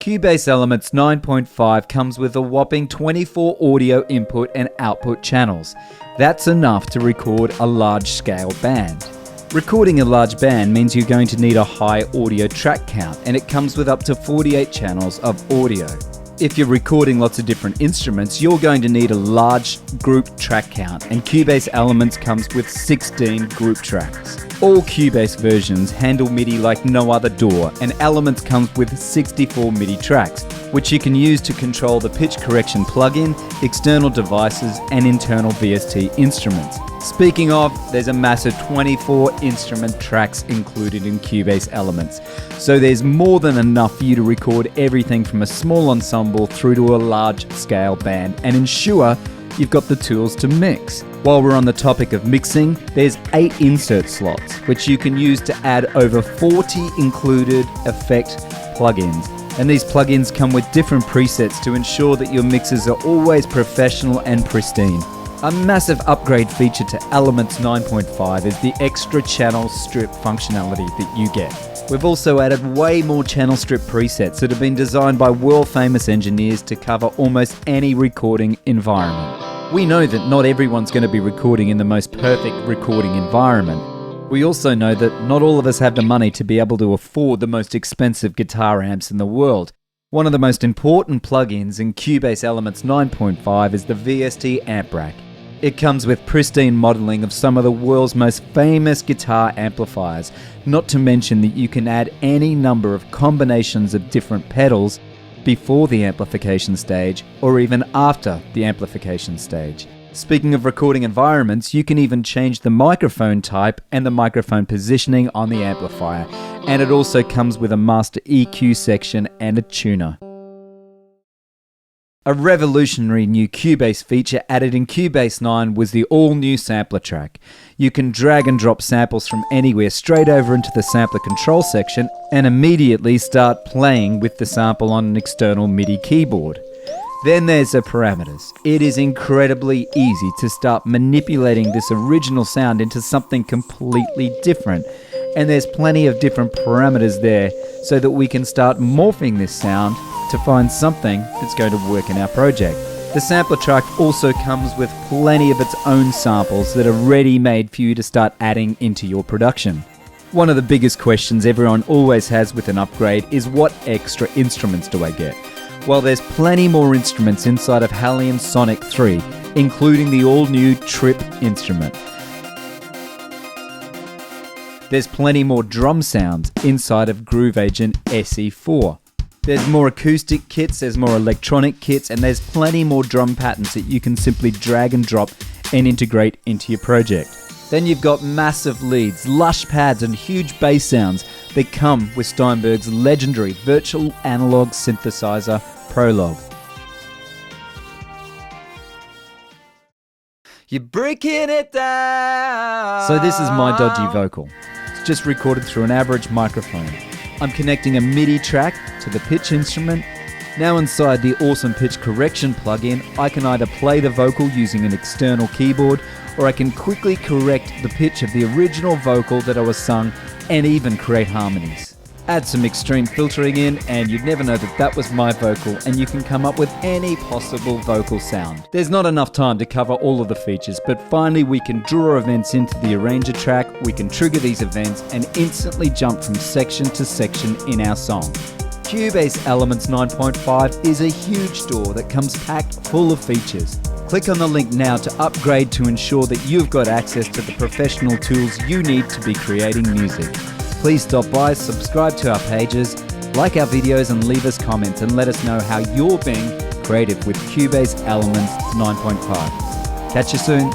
Cubase Elements 9.5 comes with a whopping 24 audio input and output channels. That's enough to record a large-scale band. Recording a large band means you're going to need a high audio track count, and it comes with up to 48 channels of audio. If you're recording lots of different instruments, you're going to need a large group track count, and Cubase Elements comes with 16 group tracks. All Cubase versions handle MIDI like no other DAW, and Elements comes with 64 MIDI tracks, which you can use to control the pitch correction plugin, external devices, and internal VST instruments. Speaking of, there's a massive 24 instrument tracks included in Cubase Elements, so there's more than enough for you to record everything from a small ensemble through to a large-scale band and ensure you've got the tools to mix. While we're on the topic of mixing, there's 8 insert slots, which you can use to add over 40 included effect plugins. And these plugins come with different presets to ensure that your mixes are always professional and pristine. A massive upgrade feature to Elements 9.5 is the extra channel strip functionality that you get. We've also added way more channel strip presets that have been designed by world-famous engineers to cover almost any recording environment. We know that not everyone's going to be recording in the most perfect recording environment. We also know that not all of us have the money to be able to afford the most expensive guitar amps in the world. One of the most important plugins in Cubase Elements 9.5 is the VST Amp Rack. It comes with pristine modeling of some of the world's most famous guitar amplifiers, not to mention that you can add any number of combinations of different pedals before the amplification stage or even after the amplification stage. Speaking of recording environments, you can even change the microphone type and the microphone positioning on the amplifier, and it also comes with a master EQ section and a tuner. A revolutionary new Cubase feature added in Cubase 9 was the all-new sampler track. You can drag and drop samples from anywhere straight over into the sampler control section and immediately start playing with the sample on an external MIDI keyboard. Then there's the parameters. It is incredibly easy to start manipulating this original sound into something completely different. And there's plenty of different parameters there so that we can start morphing this sound to find something that's going to work in our project. The sampler track also comes with plenty of its own samples that are ready-made for you to start adding into your production. One of the biggest questions everyone always has with an upgrade is, what extra instruments do I get? Well, there's plenty more instruments inside of Halion Sonic 3, including the all-new Trip instrument. There's plenty more drum sounds inside of Groove Agent SE4. There's more acoustic kits, there's more electronic kits, and there's plenty more drum patterns that you can simply drag and drop and integrate into your project. Then you've got massive leads, lush pads, and huge bass sounds that come with Steinberg's legendary virtual analog synthesizer Prologue. You're breaking it down! So this is my dodgy vocal. It's just recorded through an average microphone. I'm connecting a MIDI track to the pitch instrument. Now inside the awesome pitch correction plugin, I can either play the vocal using an external keyboard, or I can quickly correct the pitch of the original vocal that I was sung and even create harmonies. Add some extreme filtering in and you'd never know that that was my vocal, and you can come up with any possible vocal sound. There's not enough time to cover all of the features, but finally we can draw events into the arranger track, we can trigger these events and instantly jump from section to section in our song. Cubase Elements 9.5 is a huge DAW that comes packed full of features. Click on the link now to upgrade to ensure that you've got access to the professional tools you need to be creating music. Please stop by, subscribe to our pages, like our videos and leave us comments and let us know how you're being creative with Cubase Elements 9.5. Catch you soon.